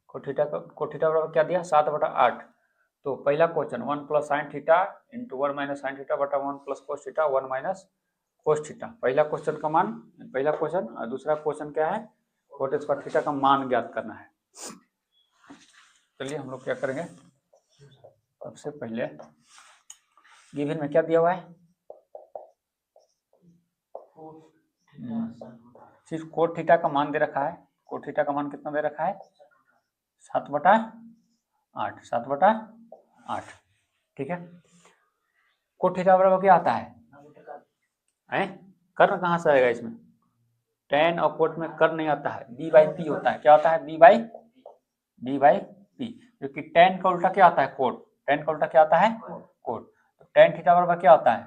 Coat theta बराबर क्या दिया 7/8। तो पहला question 1 plus sine theta into 1 minus sine theta बटा 1 plus cos theta 1 minus cos theta. पहला क्वेश्चन का मान, पहला क्वेश्चन। और दूसरा क्वेश्चन क्या है, कोट स्क्वायर थीटा का मान ज्ञात करना है। चलिए हम लोग क्या करेंगे, सबसे पहले गिवन में क्या दिया हुआ है, सिर्फ कोट थीटा का मान दे रखा है। कोट थीटा का मान कितना दे रखा है 7/8, 7/8, ठीक है। कोट थीटा बराबर क्या आता है, कर्ण कहाँ से आएगा इसमें, tan और कोट में कर्ण नहीं आता है, b/p होता है। क्या होता है b/p, क्योंकि tan का उल्टा क्या आता है कोट, tan का उल्टा क्या आता है कोट। तो tan थीटा बराबर क्या होता है,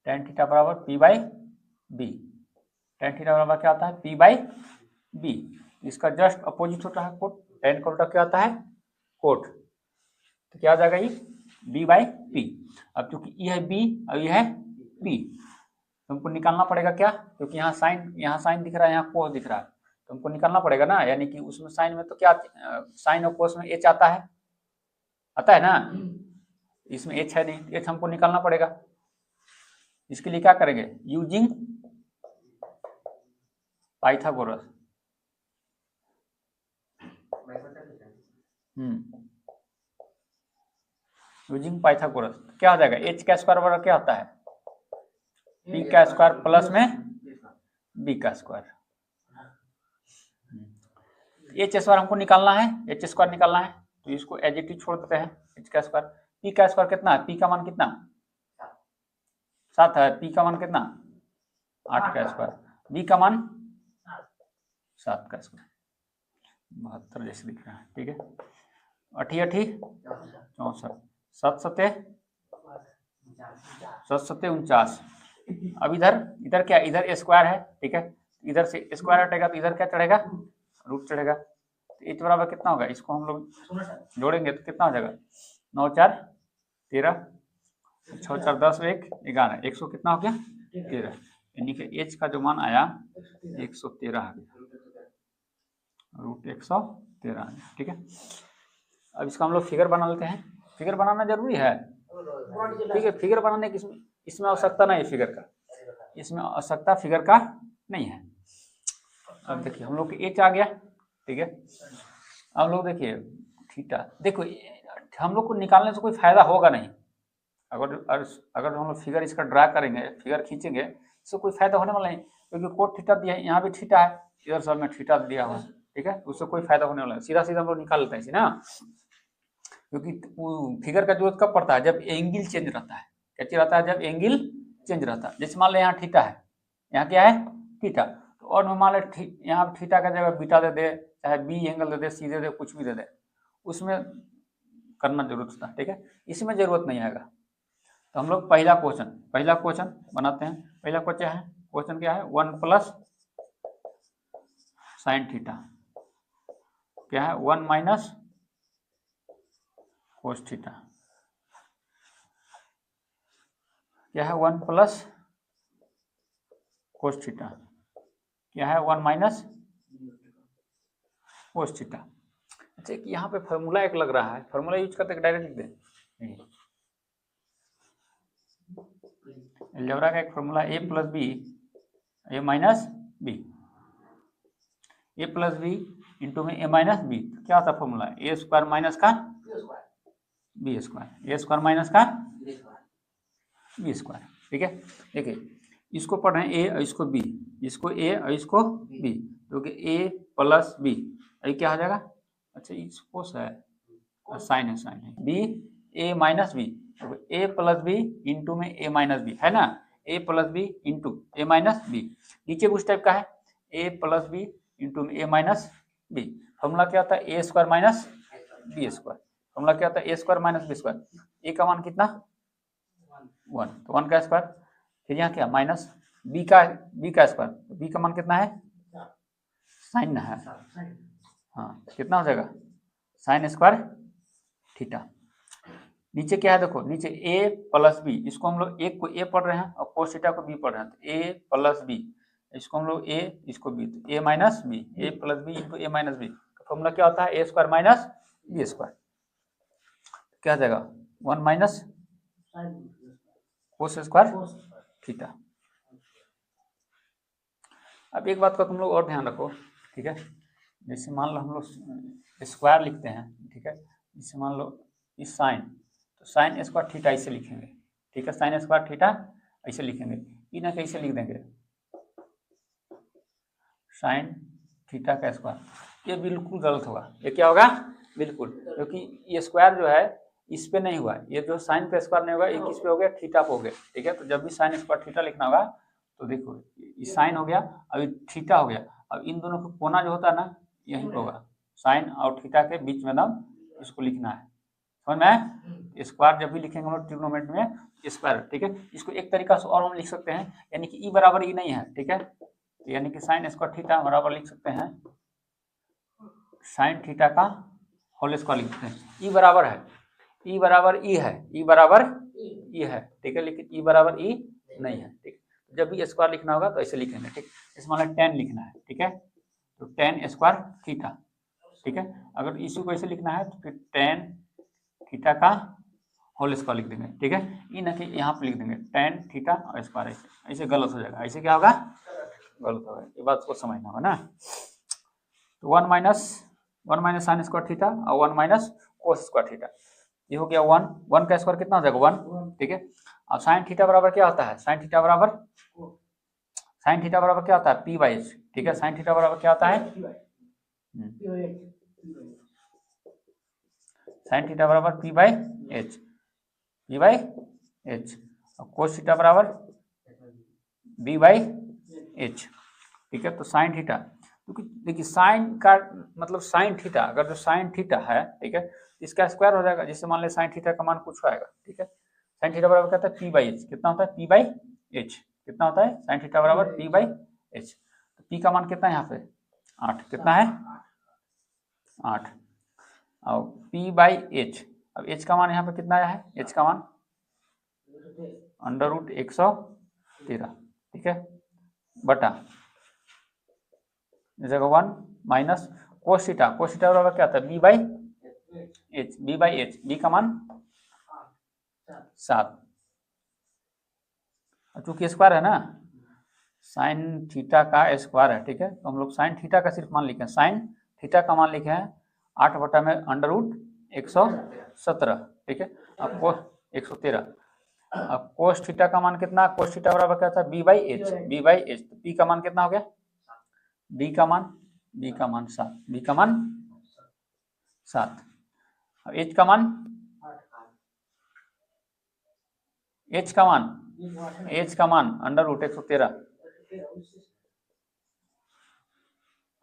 tan थीटा बराबर p/b, tan थीटा बराबर क्या होता है p/b। इसका जस्ट अपोजिट होता है कोट, tan का उल्टा क्या आता है कोट। तो क्या आ जाएगा ये b/p। अब क्योंकि ये है b और ये है p, तुमको निकालना पड़ेगा क्या, क्योंकि यहाँ साइन दिख रहा है, यहाँ कोस दिख रहा है, तुमको निकालना पड़ेगा ना। यानी कि उसमें साइन में तो क्या, साइन और कोस में h आता है ना, इसमें h है नहीं, h हमको निकालना पड़ेगा। इसके लिए क्या करेंगे, यूजिंग पाइथागोरस। यूजिंग पाइथागोरस क्या हो जाएगा, h का स्क्वायर बराबर क्या होता है p का स्क्वायर प्लस में b का स्क्वायर। h स्क्वायर हमको निकालना है, h स्क्वायर निकालना है, तो इसको एज इट इज छोड़ देते हैं। h का स्क्वायर, p का स्क्वायर कितना है, p का मान कितना 7 है, p का मान कितना 8 का स्क्वायर, b का मान 7 का स्क्वायर, 72 जैसे दिख रहा है, ठीक है। 8 64, 7 7 49। अब इधर क्या, इधर स्क्वायर है, ठीक है, इधर से स्क्वायर हटेगा तो इधर क्या चढ़ेगा, रूट चढ़ेगा। तो h बराबर कितना होगा, इसको हम लोग जोड़ेंगे तो कितना हो जाएगा 9 4 13, 6 4 10 1 11, 100 कितना हो गया 13, यानी कि h का जो मान आया 113 आ गया, रूट 113 आ गया, ठीक है। अब इसका हम लोग फिगर बना लेते हैं। फिगर बनाना जरूरी है, ठीक है। फिगर बनाने की इसमें आवश्यकता नहीं है, फिगर का इसमें आवश्यकता फिगर का नहीं है। अब देखिए हम लोग एच आ गया, ठीक है। अब लोग देखिए थीटा, देखो हम लोग को निकालने से कोई फायदा होगा नहीं। अगर हम लोग फिगर इसका ड्रा करेंगे, फिगर खींचेंगे, इससे कोई फायदा होने वाला नहीं, क्योंकि कोट थीटा दिया है, यहाँ भी थीटा है, इधर सब में थीटा दिया हुआ है, ठीक है। उससे कोई फायदा होने वाला है, सीधा सीधा हम लोग निकाल लेते हैं इसे ना। क्योंकि फिगर का जरूरत कब पड़ता है, जब एंगल चेंज रहता है। क्या चीज रहता है, जब एंगल चेंज रहता है। जैसे मान लो यहाँ थीटा है, यहाँ क्या है थीटा, तो और मान लो यहाँ थीटा का जगह बीटा दे दे, चाहे बी एंगल दे दे, सी दे दे, कुछ भी दे दे, उसमें करना जरूरत होता है, ठीक है। इसमें जरूरत नहीं आएगा। तो हम लोग पहला क्वेश्चन बनाते हैं। पहला क्वेश्चन क्या है 1 प्लस साइन थीटा, क्या है 1 माइनस कोस थीटा, क्या है 1 प्लस कोस थीटा, क्या है 1 माइनस कोस थीटा। अच्छा यहाँ पे फॉर्मूला एक लग रहा है, फॉर्मूला यूज करते डायरेक्ट लिख दें। अलजेब्रा का एक formula a plus B A minus B, A plus B into में ए माइनस बी, क्या होता है फॉर्मूला ए स्क्वायर माइनस का B square, A square minus का बी स्क्वायर, ठीक है। देखिए इसको पढ़ रहे हैं ए और इसको बी, इसको ए और इसको बी, क्योंकि ए प्लस बी ये क्या हो जाएगा, अच्छा इसको साइन है B A minus B, A plus B into में ए माइनस बी है ना, ए प्लस बी इंटू ए माइनस बी। नीचे उस टाइप का है ए प्लस बी इंटू में ए माइनस बी। फॉर्मूला क्या होता है A square minus B square, formula क्या होता है A square minus B square. A का मान कितना 1, तो 1 का स्क्वायर, फिर यहाँ क्या माइनस बी का स्क्वायर, बी का मान कितना है साइन है, हाँ कितना हो जाएगा साइन स्क्वायर थीटा। नीचे क्या है देखो, नीचे a प्लस बी, इसको हम लोग एक को a पढ़ रहे हैं और कोस थीटा को b पढ़ रहे हैं, तो a प्लस बी इसको हम लोग ए, इसको बी, तो ए minus B, A plus B into A minus B का फॉर्मूला क्या होता है, A square minus B square. क्या आ जाएगा 1 माइनस कोस स्क्वायर थीटा। अब एक बात का तुम लोग और ध्यान रखो, ठीक है, जैसे मान लो हम लोग स्क्वायर लिखते हैं, ठीक है, जैसे मान लो इस साइन, तो साइन स्क्वायर थीटा ऐसे लिखेंगे, ठीक है, साइन स्क्वायर थीटा ऐसे लिखेंगे, इन्हें कैसे लिख देंगे साइन थीटा का स्क्वायर, ये बिल्कुल गलत होगा। ये क्या होगा, बिल्कुल, क्योंकि ये स्क्वायर जो है इस पे नहीं हुआ, ये जो साइन पे स्क्वायर नहीं होगा, ये किस पे हो गया, थीटा पे हो गया, ठीक है। तो जब भी साइन स्क्वायर थीटा लिखना होगा तो देखो ये साइन हो गया, अभी थीटा हो गया, अब इन दोनों का कोना जो होता है ना यहीं पे होगा, साइन और थीटा के बीच में ना इसको लिखना है, समझ में आया। स्क्वायर जब भी लिखेंगे हम लोग ट्रिग्नोमेट्री में स्क्वायर, ठीक है। इसको एक तरीका से और हम लिख सकते हैं, यानी कि ई बराबर ई नहीं है, ठीक है, तो यानी कि साइन स्क्वायर थीटा बराबर लिख सकते हैं साइन थीटा का होल स्क्वायर लिख सकते हैं। ई बराबर है, ई बराबर ई है, ई बराबर ई है, ठीक है, लेकिन ई बराबर ई नहीं है, ठीक है। जब भी स्क्वायर लिखना होगा तो ऐसे लिखेंगे, ठीक, इसमें मतलब 10 लिखना है, ठीक है, तो 10 स्क्वायर थीटा, ठीक है। अगर इसी को ऐसे लिखना है तो फिर 10 थीटा का होल स्क्वायर लिख देंगे, ठीक है, ई ना कि यहाँ पे लिख देंगे 10 थीटा और स्क्वायर, ऐसे ऐसे गलत हो जाएगा, ऐसे क्या होगा, गलत होगा, ये बात को समझना होगा ना। तो 1 माइनस साइन स्क्वायर थीटा और 1 माइनस कोस स्क्वायर थीटा, ये हो गया 1, 1 का स्क्वायर कितना हो जाएगा 1, ठीक है। अब साइन थीटा बराबर क्या होता है, साइन थीटा बराबर क्या होता है, पी बाई एच, ठीक है, साइन थीटा बराबर क्या होता है, साइन थीटा बराबर P by H, P by H, और कोस थीटा बराबर बी बाई एच, ठीक है। तो साइन थीटा, क्योंकि देखिए साइन का मतलब साइन थीटा, अगर जो साइन थीटा है, ठीक है, इसका स्क्वायर हो जाएगा, जिससे मान ले साइन थीटा का मान कुछ आएगा, ठीक है, साइन थीटा बराबर क्या होता है पी बाई एच, कितना होता है पी बाई एच, कितना होता है साइन थीटा बराबर पी बाई एच, तो पी का मान कितना है यहाँ पे 8, कितना है 8, और पी बाई एच, अब एच का मान यहाँ पे कितना आया है, एच का मान अंडर रूट 113, ठीक है, बटा जगह 1 माइनस कोस थीटा बराबर क्या होता है B by H, B by H, B का मान 7, चूंकि स्क्वायर है ना, साइन थीटा का स्क्वायर है, ठीक है, तो हम लोग साइन थीटा का सिर्फ मान लिखे हैं, साइन थीटा का मान लिखे हैं 8 बटा में अंडर रूट 117, ठीक है, आपको 113, अब कोस थीटा का मान कितना, कोस थीटा बराबर क्या था B by H, B by H, तो पी का मान कितना हो गया, बी का मान 7, बी का मान 7, अब एच का मान अंडर रूट 113,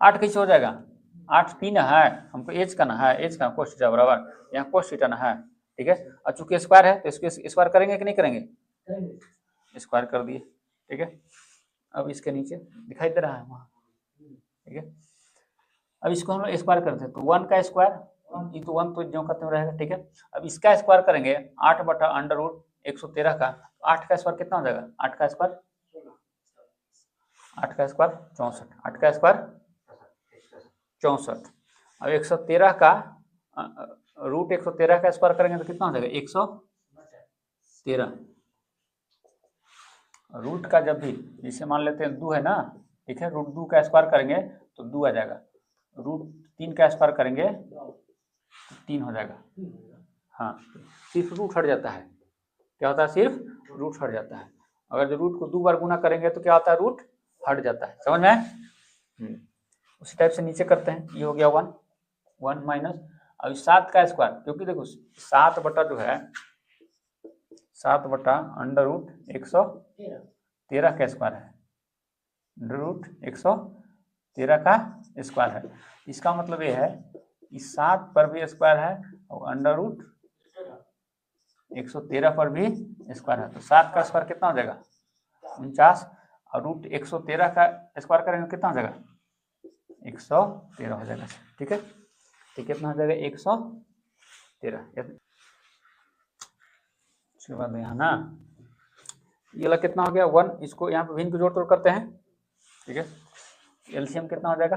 8 कैसे हो जाएगा, 8 पी ना है, हमको एच का ना है, एच का कोस थीटा बराबर यहाँ कोस थीटा ना है, ठीक है, और चूंकि स्क्वायर है तो इसको स्क्वायर करेंगे कि नहीं करेंगे, स्क्वायर कर दिए, ठीक है। अब इसके नीचे दिखाई दे रहा है वहाँ, ठीक है, अब इसको हम लोग स्क्वायर करते हैं, तो 1 का स्क्वायर इंटू 1 तो जो का त्यों रहेगा, ठीक है। अब इसका स्क्वायर करेंगे 8 बटा अंडर रूट 113 का, 8 का स्क्वायर कितना हो जाएगा, 8 का स्क्वायर 64, 8 का स्क्वायर 64, अब 113 का रूट 113 का स्क्वायर करेंगे तो कितना हो जाएगा 113, रूट का जब भी जिसे मान लेते हैं 2 है ना, ठीक है, रूट 2 का स्क्वायर करेंगे तो 2 आ जाएगा, रूट 3 का स्क्वायर करेंगे तो 3 हो जाएगा, हाँ, सिर्फ रूट हट जाता है, क्या होता है सिर्फ रूट हट जाता है, अगर जो रूट को 2 बार गुना करेंगे तो क्या होता है रूट हट जाता है, समझ में उसी टाइप से नीचे करते हैं, ये हो गया 1 माइनस, अब 7 का स्क्वायर, क्योंकि देखो 7 बटा जो है 7 बटा अंडर रूट 113 का स्क्वायर है, अंडर रूट 113 का स्क्वायर है, इसका मतलब ये है कि 7 पर भी स्क्वायर है और अंडर रूट 113 पर भी स्क्वायर है, तो 7 का स्क्वायर कितना हो जाएगा 49, और रूट 113 का स्क्वायर करेंगे कितना हो जाएगा 113 हो जाएगा, ठीक है, ठीक, कितना हो जाएगा 113, उसके बाद यहाँ ना ये वाला कितना हो गया 1, इसको यहाँ पे भिन्न को जोड़ तोड़ करते हैं, ठीक है। एलसीएम कितना हो जाएगा,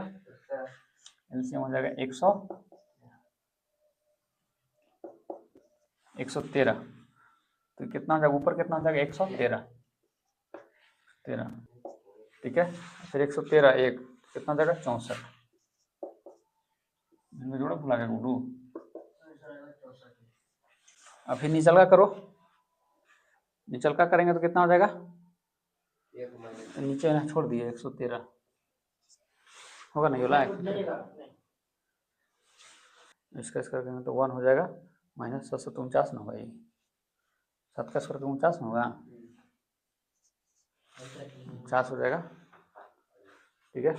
एलसीएम हो जाएगा 113, तो कितना हो जाएगा ऊपर कितना हो जाएगा 113, ठीक है। फिर 113 एक कितना हो जाएगा 64, जोड़ा भुला गया गुडू। अब फिर निचल का करो, निचल का करेंगे तो कितना हो जाएगा, तो नीचे ना छोड़ दिए 113 होगा नहीं होला, इसका करेंगे तो 1 हो जाएगा माइनस 749 ना भाई, 7 का स्क्वायर 49 होगा, 50 हो जाएगा, ठीक है।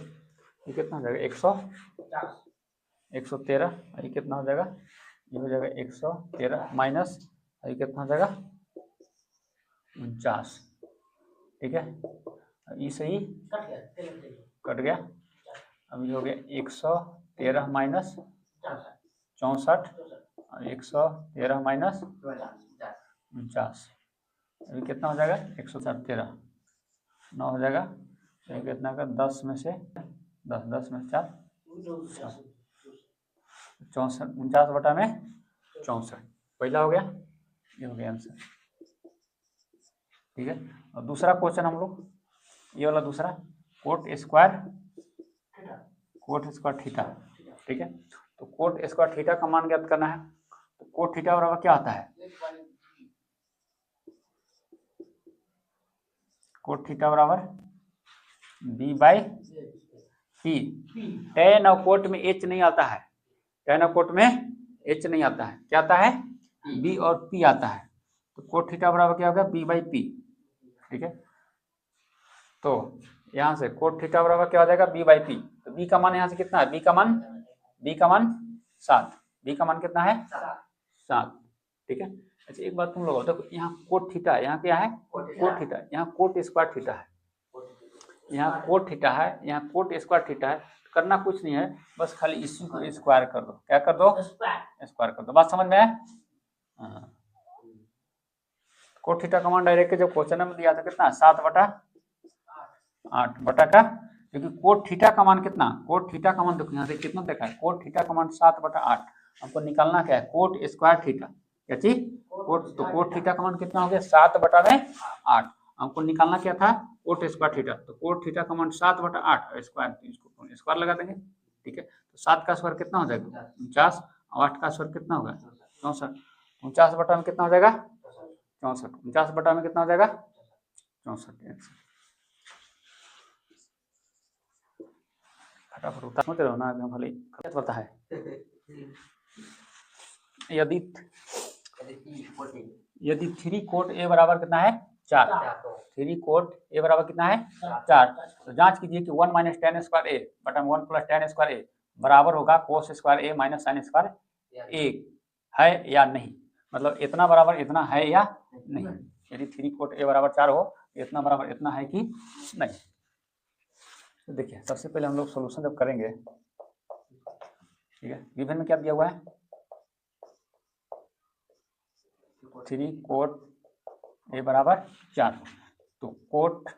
ये कितना हो जाएगा 113, ये कितना हो जाएगा, ये हो जाएगा 113 माइनस ये कितना हो जाएगा 49, ठीक है। ये सही कट गया, अब ये हो गया 113 माइनस 64 और 113 माइनस 49, अभी कितना हो जाएगा 113 9 हो जाएगा, तो ये कितना का 10 में से 10 में 4 64, 49 बटा में 64 पहला हो गया, ये हो गया आंसर, ठीक है। और दूसरा क्वेश्चन हम लोग ये वाला दूसरा कोट स्क्वायर थीटा, ठीक है। तो कोट स्क्वायर थीटा का मान ज्ञात करना है, तो कोट थीटा बराबर क्या आता है, कोट थीटा बराबर बी बाई पी, टेन और कोट में एच नहीं आता है, टेन और कोट में एच नहीं आता है, क्या आता है बी और पी आता है, तो कोट थीटा बराबर क्या होगा बी बाई पी, ठीक है। तो यहाँ से कोट थीटा बराबर क्या हो जाएगा बी बाई पी, तो बी का मान यहाँ से कितना है, बी का मान 7, बी का मान कितना है 7, ठीक है। अच्छा एक बात तुम लोग देखो, यहाँ कोट थीटा है, यहाँ क्या है कोट थीटा, यहाँ कोट स्क्वायर थीटा है, यहाँ कोट थीटा है, यहाँ कोट स्क्वायर थीटा है, करना कुछ नहीं है, बस खाली इसी को स्क्वायर कर दो, क्या कर दो स्क्वायर कर दो, बात समझ में है। कोट थीटा का मान डायरेक्ट जब क्वेश्चन में दिया था कितना 7/8 बटा का, क्योंकि कोट थीटा का मान कितना, कोट थीटा का मान देखो यहाँ से कितना देखा है, कोट थीटा का मान 7/8, हमको निकालना क्या है कोट स्क्वायर थीटा, क्या चीज कोट, तो कोट थीटा का मान कितना हो गया 7/8, हमको निकालना क्या था कोट स्क्वायर थीटा, तो कोट थीटा का मान 7/8 स्क्वायर, तो इसको स्क्वायर लगा देंगे, ठीक है। तो 7 का स्क्वायर कितना हो जाएगा 49, और 8 का स्क्वायर कितना होगा 64, 49 बटा में कितना हो जाएगा 64, 49 बटा में कितना हो जाएगा 64, फटाफट उतार मत रहो ना, एकदम खाली पता है। यदि 3 कोट ए बराबर कितना है 4, 3 कोट ए बराबर कितना है 4, तो जांच कीजिए कि 1 माइनस टेन स्क्वायर ए बटा 1 प्लस टेन स्क्वायर ए बराबर होगा कोस square A minus sign square ए है या नहीं, मतलब इतना बराबर इतना है या नहीं। यदि 3 कोट ए बराबर 4 हो, इतना बराबर इतना है कि नहीं। तो देखिए सबसे पहले हम लोग सोल्यूशन जब करेंगे, ठीक है, गिवन में क्या दिया हुआ है 3 कोट ए बराबर 4, तो कोट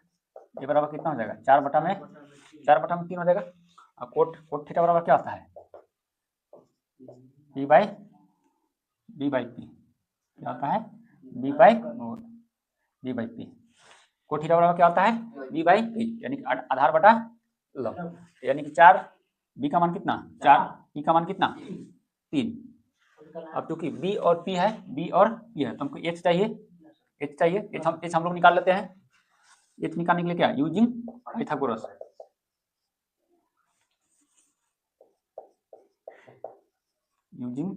ए बराबर कितना हो जाएगा 4 बटा में 3 हो जाएगा, और कोट थीटा बराबर क्या होता है बी बाई पी, क्या होता है B by P, cot theta बराबर क्या होता है बी बाई पी, यानी कि आधार बटा लंब, यानी कि 4, बी का मान कितना 4, पी का मान कितना 3। अब क्योंकि बी और पी है, बी और पी है, तो हमको एच चाहिए, एच हम लोग निकाल लेते हैं। एच निकालने के लिए क्या यूजिंग पाइथागोरस, यूजिंग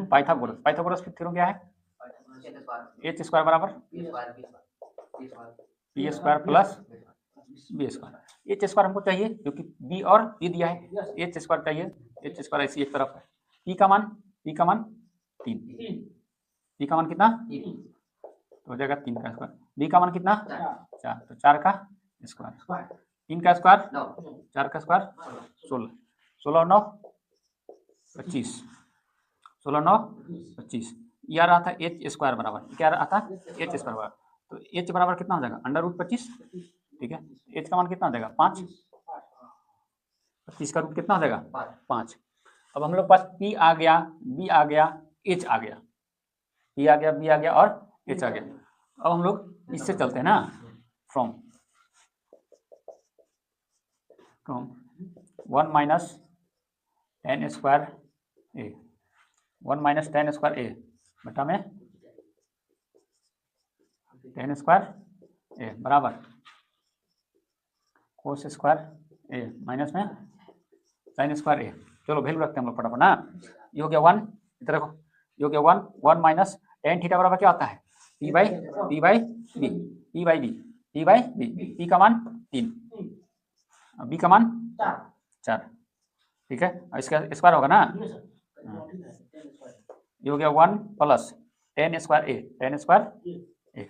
पाइथागोरस की थ्योरम क्या है एच स्क्वायर बराबर P square plus B square. H square हमको चाहिए क्योंकि बी और पी दिया है, एच स्क्वायर चाहिए, एच स्क्वायर ऐसी एक तरफ है। पी का मान 3, पी का मान कितना तो हो जाएगा 3 का स्क्वायर, बी का मान कितना 4, तो 4 का स्क्वायर, 3 का स्क्वायर 4 का स्क्वायर 16, 16 9 25, 16 9 25, ये आ रहा था एच स्क्वायर बराबर, क्या आता है एच स्क्वायर बराबर, तो एच बराबर कितना हो जाएगा √25, ठीक है। एच का मान कितना हो जाएगा 5, 25 का रूट कितना हो जाएगा 5। अब हम लोग पास पी आ गया, बी आ गया, एच आ गया, पी आ गया, बी आ गया और एच आ गया। अब हम लोग इससे चलते हैं ना, from 1 minus tan square A, 1 minus tan square A बटा में टेन स्क्वायर ए बराबर कोस स्क्वायर ए माइनस में साइन स्क्वायर ए। चलो वैल्यू रखते हैं हम लोग फटाफट ना। ये हो गया 1, इधर देखो ये हो गया 1 माइनस टेन थीटा बराबर क्या होता है P by B, P by B, P का मान 3, बी का मान 4, ठीक है। और इसका स्क्वायर होगा ना, ये हो गया 1 प्लस टेन स्क्वायर ए,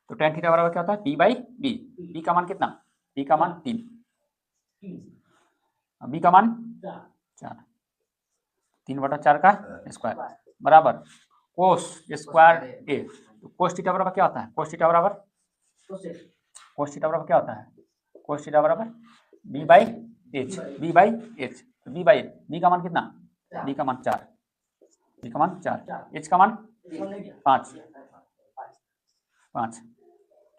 तो टेन थीटा बराबर क्या होता है पी बाई बी, बी का मान कितना, बी का मान 3, बी का मान 4, 3/4 का स्क्वायर बराबर कोस स्क्वायर ए। तो कोस थीटा बराबर क्या होता है, कोस थीटा बराबर क्या होता है, कोस थीटा बराबर बी बाई एच, बी का मान कितना, बी का मान 4, एच का मान 5,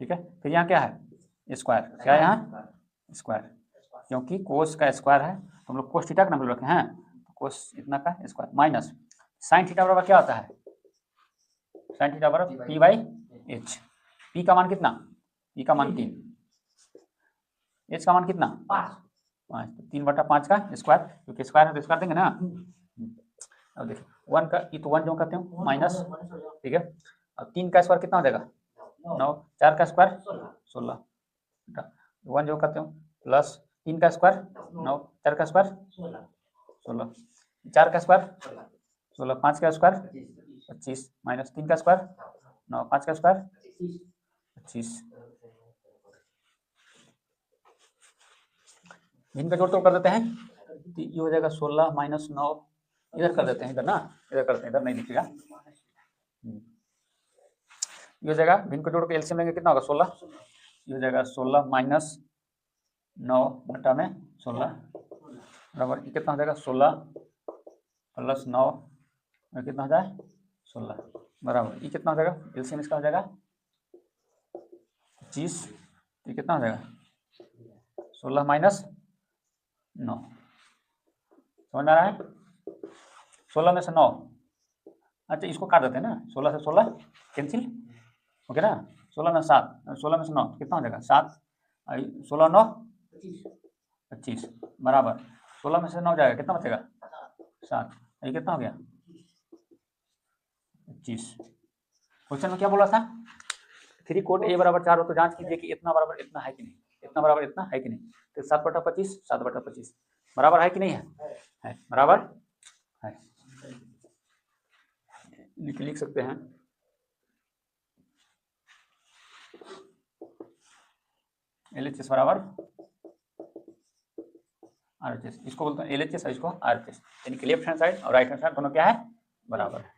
ठीक है। फिर यहाँ क्या है स्क्वायर, क्या है यहाँ स्क्वायर, क्योंकि कोस का स्क्वायर है तो हम लोग कोस थीटा का नाम रखे हैं, कोस इतना का स्क्वायर माइनस साइन थीटा बराबर क्या होता है, साइन थीटा बराबर पी बाई एच, पी का मान कितना, पी का मान 3, एच का मान कितना 5, तो 3/5 का स्क्वायर, क्योंकि स्क्वायर है तो स्क्वायर देंगे ना। अब देखिए 1 का ये तो 1 जो करते हो माइनस, ठीक है। अब 3 का स्क्वायर कितना हो जाएगा 9, 4 का स्क्वायर 16, 1 जो करते हो प्लस 3 का स्क्वायर 9, 4 का स्क्वायर 16, 4 का स्क्वायर 16, 5 का स्क्वायर 25 माइनस 3 का स्क्वायर 9, 5 का स्क्वायर 25। इनका जोड़ तो कर देते हैं, तो ये हो जाएगा 16 माइनस 9, इधर कर देते हैं, इधर ना इधर करते हैं, इधर नहीं दिखेगा। ये हो जाएगा भिन्न को जोड़ के एलसीएम लेंगे कितना होगा 16, ये हो जाएगा 16 माइनस 9 बटा में 16 बराबर ये कितना हो जाएगा 16 प्लस 9 में कितना हो जाए 16 बराबर ये कितना हो जाएगा एलसीएम इसका हो जाएगा 25, ये कितना हो जाएगा 16 माइनस 9, समझ आ रहा है 16 में से 9, अच्छा इसको काट देते हैं ना, 16 से 16 कैंसिल ओके ना, 16 में 7, 16 में से 9 कितना हो जाएगा 7, 16 9 25 बराबर 16 में से 9 जाएगा कितना बचेगा 7, ये कितना हो गया 25। क्वेश्चन में क्या बोला था 3 कोट ए बराबर 4 हो तो जांच कीजिए कि इतना बराबर इतना है कि नहीं, इतना बराबर इतना है कि नहीं, तो 7/25 7/25 बराबर है कि नहीं है बराबर है, लिख सकते हैं LHS बराबर RHS, इसको बोलते हैं LHS और इसको RHS, यानी कि लेफ्ट हैंड साइड और राइट हैंड साइड दोनों क्या है बराबर है।